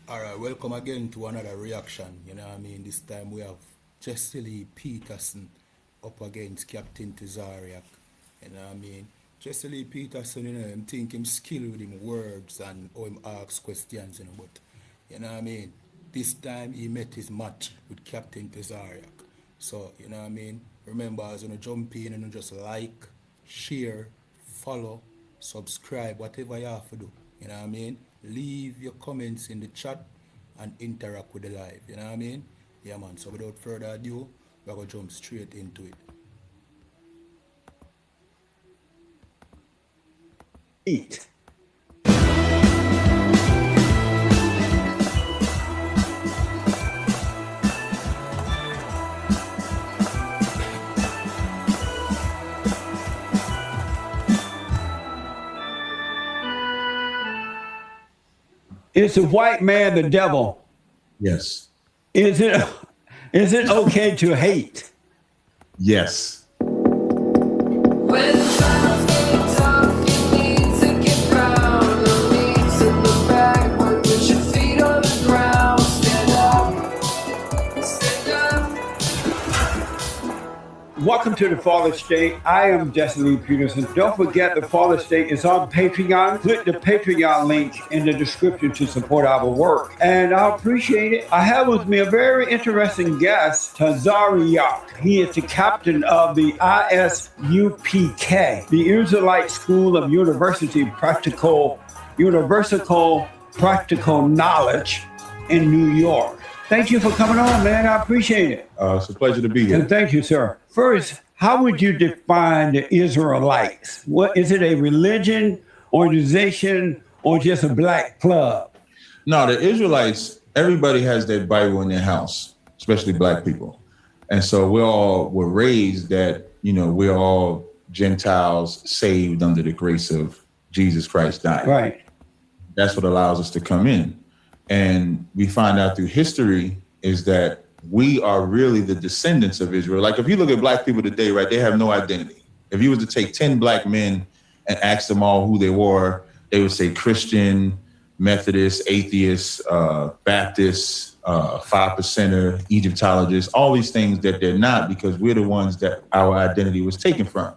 All right, welcome again to another reaction. You know what I mean? This time we have Jesse Lee Peterson up against Captain Tazaryach. You know what I mean? Jesse Lee Peterson, I think him skilled with him words and how him asks questions, but you know what I mean? This time he met his match with Captain Tazaryach. So, you know what I mean? Remember, as you jump in and just like, share, follow, subscribe, whatever you have to do. You know what I mean? Leave your comments in the chat and interact with the live. You know what I mean? Yeah, man. So without further ado, we're going to jump straight into it. Eat. Is the white man the devil? Yes. Is it okay to hate? Yes. When times get tough, you need to get proud. No need to look back, but put your feet on the ground. Stand up, stand up. Welcome to the Father State. I am Jesse Lee Peterson. Don't forget the Father State is on Patreon. Click the Patreon link in the description to support our work. And I appreciate it. I have with me a very interesting guest, Tazaryach. He is the captain of the ISUPK, the Israelite School of Universal Practical Knowledge in New York. Thank you for coming on, man. I appreciate it. It's a pleasure to be here. And thank you, sir. First, how would you define the Israelites? What is it, a religion, organization, or just a black club? No, the Israelites, everybody has their Bible in their house, especially black people. And so we're raised that, we're all Gentiles saved under the grace of Jesus Christ dying. Right. That's what allows us to come in. And we find out through history is that we are really the descendants of Israel. Like if you look at black people today, right, they have no identity. If you were to take 10 black men and ask them all who they were, they would say Christian, Methodist, atheist, Baptist, 5%er, Egyptologist, all these things that they're not because we're the ones that our identity was taken from.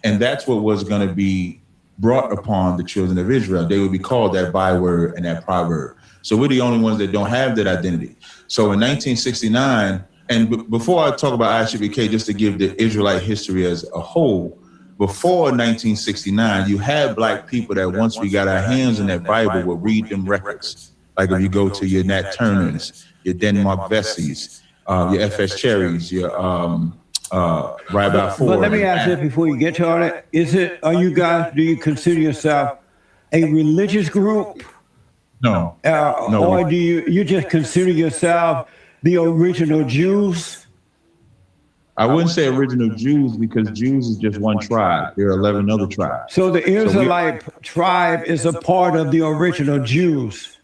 And that's what was going to be brought upon the children of Israel. They would be called that byword and that proverb. So we're the only ones that don't have that identity. So in 1969, and before I talk about ISUPK, just to give the Israelite history as a whole, before 1969, you had black people that once we got our hands on that Bible would read them records. Like if you go to your Nat Turners, your Denmark Vessies, your FS Cherries, your Rabbi Ford. But let me ask this before you get to all that. Do you consider yourself a religious group? No. No. Or do you just consider yourself the original Jews? I wouldn't say original Jews because Jews is just one tribe. There are 11 other tribes. So the Israelite tribe is a part of the original Jews?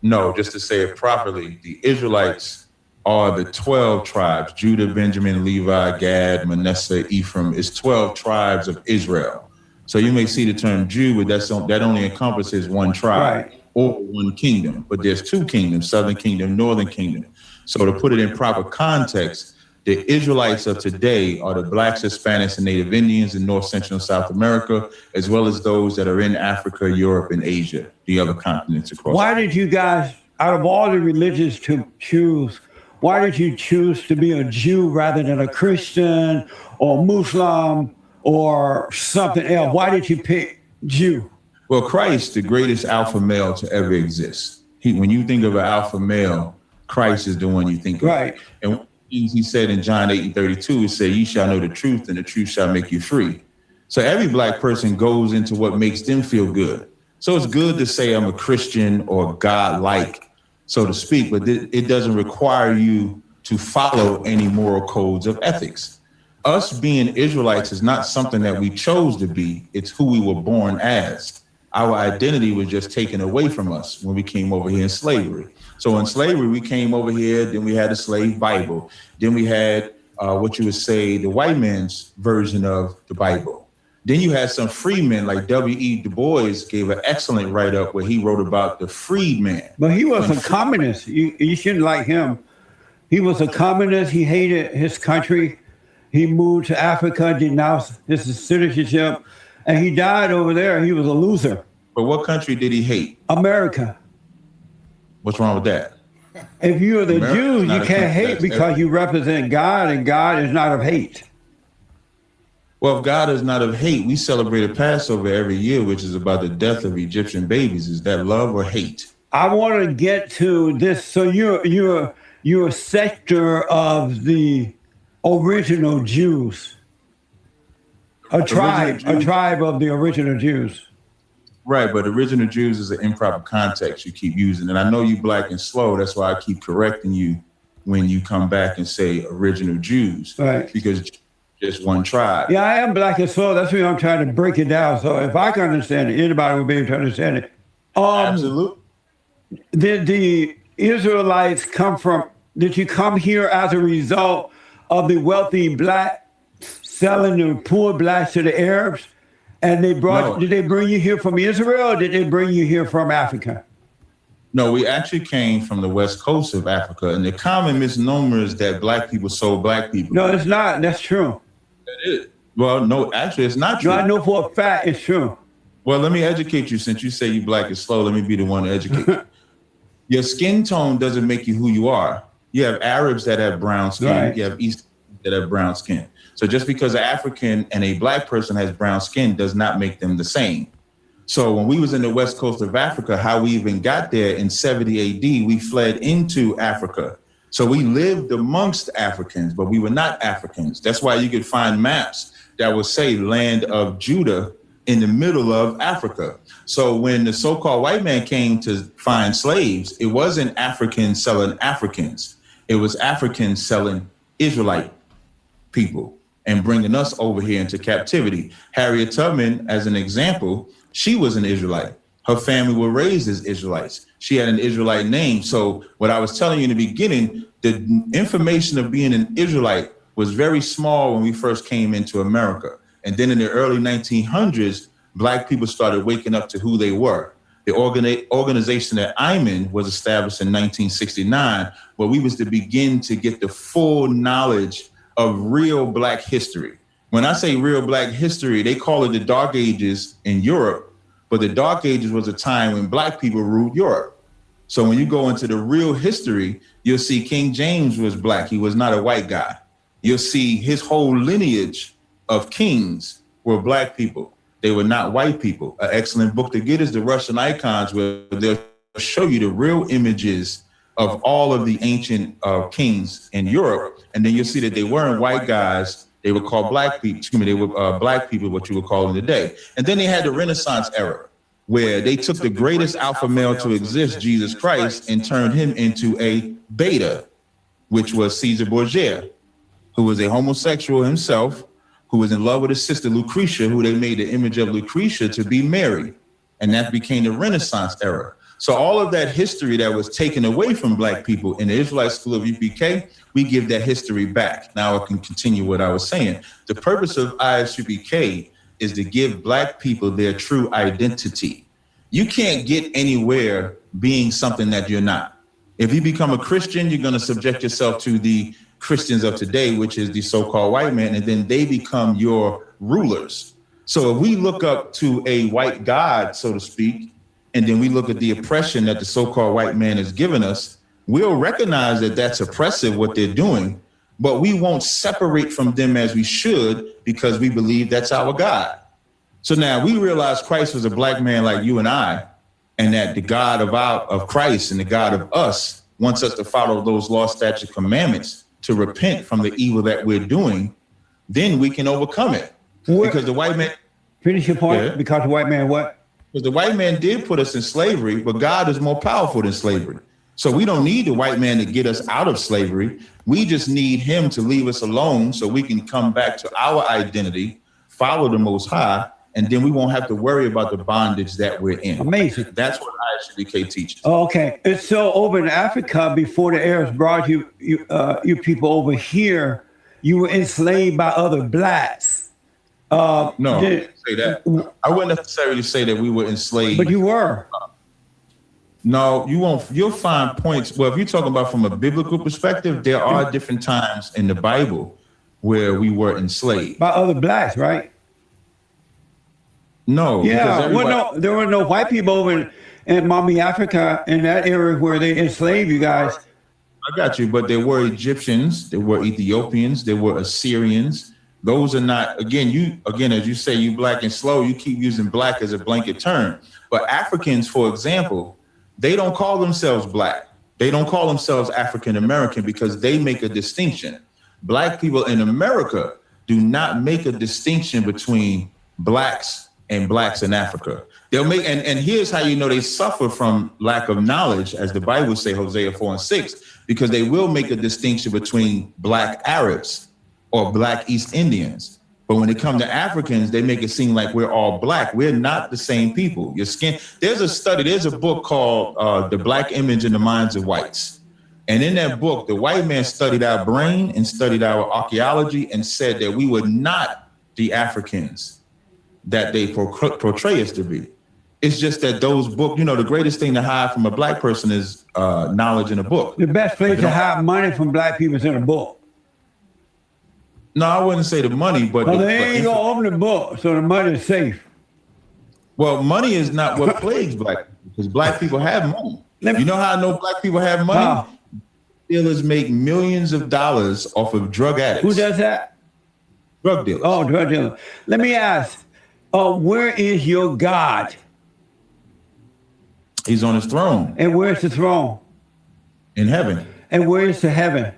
No, just to say it properly, the Israelites are the 12 tribes, Judah, Benjamin, Levi, Gad, Manasseh, Ephraim. It's 12 tribes of Israel. So you may see the term Jew, but that only encompasses one tribe or one kingdom. But there's two kingdoms, Southern Kingdom, Northern Kingdom. So to put it in proper context, the Israelites of today are the blacks, Hispanics, and Native Indians in North, Central, and South America, as well as those that are in Africa, Europe, and Asia, the other continents across. Why did you guys, out of all the religions to choose, why did you choose to be a Jew rather than a Christian or Muslim or something else? Why did you pick Jew? Well, Christ, the greatest alpha male to ever exist. When you think of an alpha male, Christ is the one you think of. Right. And he said in John 8:32, he said, "Ye shall know the truth, and the truth shall make you free." So every black person goes into what makes them feel good. So it's good to say I'm a Christian or God-like, so to speak, but it doesn't require you to follow any moral codes of ethics. Us being Israelites is not something that we chose to be. It's who we were born as. Our identity was just taken away from us when we came over here in slavery. So in slavery, we came over here, then we had a slave Bible. Then we had what you would say the white man's version of the Bible. Then you had some freedmen like W.E. Du Bois gave an excellent write-up where he wrote about the freedman. But he was a communist. You shouldn't like him. He was a communist. He hated his country. He moved to Africa, denounced his citizenship, and he died over there. He was a loser. But what country did he hate? America. What's wrong with that? If you're the America's Jews, not you a can't country hate that's because you represent God, and God is not of hate. Well, if God is not of hate, we celebrate a Passover every year, which is about the death of Egyptian babies. Is that love or hate? I want to get to this. So you're a sector of the original Jews, a tribe of the original Jews. Right, but original Jews is an improper context you keep using. And I know you black and slow. That's why I keep correcting you when you come back and say original Jews. Right. Because just one tribe. Yeah, I am black and slow. That's why I'm trying to break it down. So if I can understand it, anybody will be able to understand it. Absolutely. Did the Israelites did you come here as a result of the wealthy black selling the poor blacks to the Arabs? And did they bring you here from Israel, or did they bring you here from Africa? No, we actually came from the west coast of Africa. And the common misnomer is that black people sold black people. No, it's not. That's true. It is. Well, no, actually, it's not true. No, I know for a fact it's true. Well, let me educate you. Since you say you black and slow, let me be the one to educate you. Your skin tone doesn't make you who you are. You have Arabs that have brown skin. Right. You have East that have brown skin. So just because an African and a black person has brown skin does not make them the same. So when we was in the west coast of Africa, how we even got there in 70 AD, we fled into Africa. So we lived amongst Africans, but we were not Africans. That's why you could find maps that would say land of Judah in the middle of Africa. So when the so-called white man came to find slaves, it wasn't Africans selling Africans. It was Africans selling Israelite people and bringing us over here into captivity. Harriet Tubman, as an example, she was an Israelite. Her family were raised as Israelites. She had an Israelite name. So what I was telling you in the beginning, the information of being an Israelite was very small when we first came into America. And then in the early 1900s, black people started waking up to who they were. The organization that I'm in was established in 1969, where we was to begin to get the full knowledge of real black history. When I say real black history, they call it the Dark Ages in Europe, but the Dark Ages was a time when black people ruled Europe. So when you go into the real history, you'll see King James was black. He was not a white guy. You'll see his whole lineage of kings were black people. They were not white people. An excellent book to get is The Russian Icons, where they'll show you the real images of all of the ancient kings in Europe. And then you'll see that they weren't white guys. They were called black people. They were black people, what you would call them today. And then they had the Renaissance era, where they took the greatest alpha male to exist, Jesus Christ, and turned him into a beta, which was Caesar Borgia, who was a homosexual himself, who was in love with his sister Lucretia, who they made the image of Lucretia to be Mary. And that became the Renaissance era. So all of that history that was taken away from black people in the Israelite School of UPK, we give that history back. Now I can continue what I was saying. The purpose of ISUPK is to give black people their true identity. You can't get anywhere being something that you're not. If you become a Christian, you're going to subject yourself to the Christians of today, which is the so-called white man, and then they become your rulers. So if we look up to a white God, so to speak, and then we look at the oppression that the so-called white man has given us, we'll recognize that that's oppressive, what they're doing, but we won't separate from them as we should because we believe that's our God. So now we realize Christ was a black man like you and I, and that the God of Christ and the God of us wants us to follow those law, statutes, commandments to repent from the evil that we're doing. Then we can overcome it. Because the white man... Finish your point. Yeah. Because the white man what? Because the white man did put us in slavery, but God is more powerful than slavery. So we don't need the white man to get us out of slavery. We just need him to leave us alone so we can come back to our identity, follow the Most High, and then we won't have to worry about the bondage that we're in. Amazing. That's what ISUPK teaches. Okay. And so over in Africa, before the Arabs brought you people over here, you were enslaved by other blacks. No, I did- wouldn't say that. I wouldn't necessarily say that we were enslaved. but you were. No, you won't. You'll find points. Well, if you're talking about from a biblical perspective, there are different times in the Bible where we were enslaved. By other blacks, right? No, because Yeah. everybody, Well, no, there were no white people over in Mommy Africa in that area where they enslaved you guys. I got you, but there were Egyptians, there were Ethiopians, there were Assyrians. Those are not, again, as you say, you black and slow, you keep using black as a blanket term. But Africans, for example, they don't call themselves black. They don't call themselves African American because they make a distinction. Black people in America do not make a distinction between blacks and blacks in Africa. They'll make, and here's how you know they suffer from lack of knowledge, as the Bible say, Hosea 4:6, because they will make a distinction between black Arabs or black East Indians. But when it comes to Africans, they make it seem like we're all black. We're not the same people. Your skin, there's a book called The Black Image in the Minds of Whites. And in that book, the white man studied our brain and studied our archaeology and said that we were not the Africans that they portray us to be. It's just that those books, the greatest thing to hide from a black person is knowledge in a book. The best place to hide money from black people is in a book. No, I wouldn't say the money, but Well, they ain't gonna open the book, so the money is safe. well, money is not what plagues black people, because black people have money. You know how I know black people have money? How? Dealers make millions of dollars off of drug addicts. Who does that? Drug dealers. Oh, drug dealer. Let me ask, where is your God? He's on his throne And where's the throne? in heaven. And where is the heaven?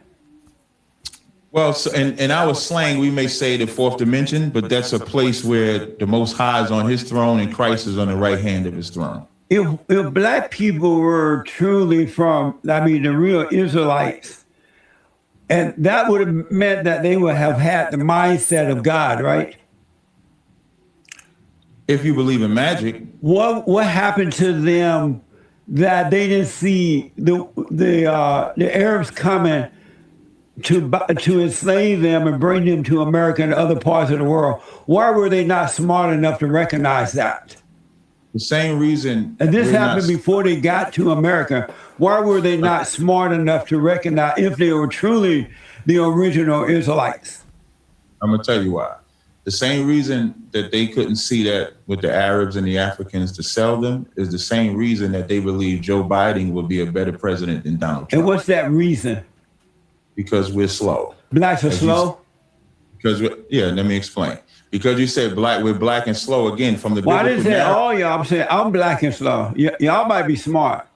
Well, so in our slang, we may say the fourth dimension, but that's a place where the Most High is on his throne and Christ is on the right hand of his throne. If black people were truly the real Israelites, and that would have meant that they would have had the mindset of God, right? If you believe in magic, What happened to them that they didn't see the Arabs coming to enslave them and bring them to America and other parts of the world? Why were they not smart enough to recognize that? the same reason. And this we're happened not- before they got to America. Why were they not smart enough to recognize if they were truly the original Israelites? I'm gonna tell you why. The same reason that they couldn't see that with the Arabs and the Africans to sell them is the same reason that they believe Joe Biden would be a better president than Donald Trump. And what's that reason? Because we're slow. Blacks are As you slow? Let me explain. Because you said we're black and slow again from the Well, I didn't biblical say narrative. all y'all. I'm saying I'm black and slow. Y'all might be smart.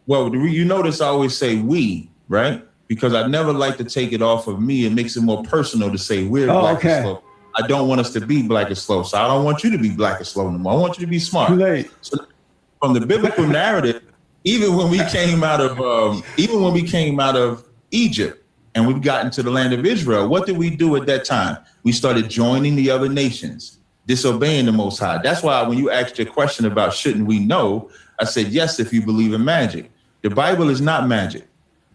Well, you notice I always say we, right? Because I never like to take it off of me. It makes it more personal to say we're black okay. and slow. I don't want us to be black and slow. So I don't want you to be black and slow no more. I want you to be smart. Too late. So from the biblical narrative, even when we came out of Egypt and we've gotten to the land of Israel, what did we do at that time? We started joining the other nations, disobeying the Most High. That's why when you asked your question about shouldn't we know, I said, yes, if you believe in magic. The Bible is not magic.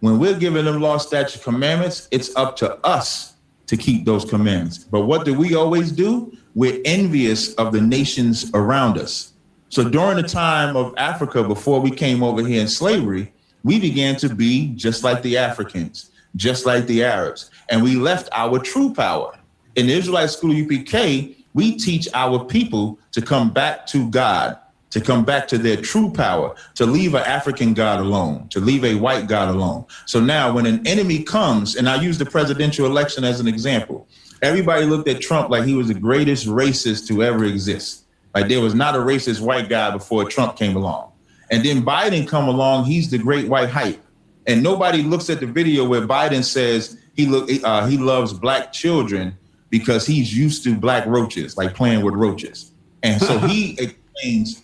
When we're giving them law, statute, commandments, it's up to us to keep those commandments. But what do we always do? We're envious of the nations around us. So during the time of Africa, before we came over here in slavery, we began to be just like the Africans, just like the Arabs, and we left our true power. In the Israelite School UPK, we teach our people to come back to God, to come back to their true power, to leave an African God alone, to leave a white God alone. So now when an enemy comes, and I use the presidential election as an example, everybody looked at Trump like he was the greatest racist to ever exist. Like there was not a racist white guy before Trump came along. And then Biden come along, he's the great white hype. And nobody looks at the video where Biden says he loves black children because he's used to black roaches, like playing with roaches. And so he explains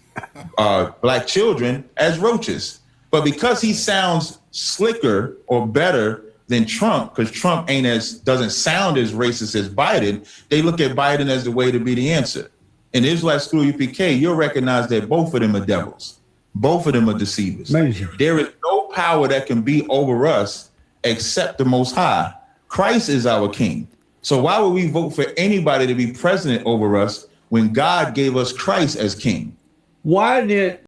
black children as roaches. But because he sounds slicker or better than Trump, because Trump doesn't sound as racist as Biden, they look at Biden as the way to be the answer. In the Israelite School UPK, you'll recognize that both of them are devils. Both of them are deceivers. Amazing. There is no power that can be over us except the Most High. Christ is our king. So why would we vote for anybody to be president over us when God gave us Christ as king? Why did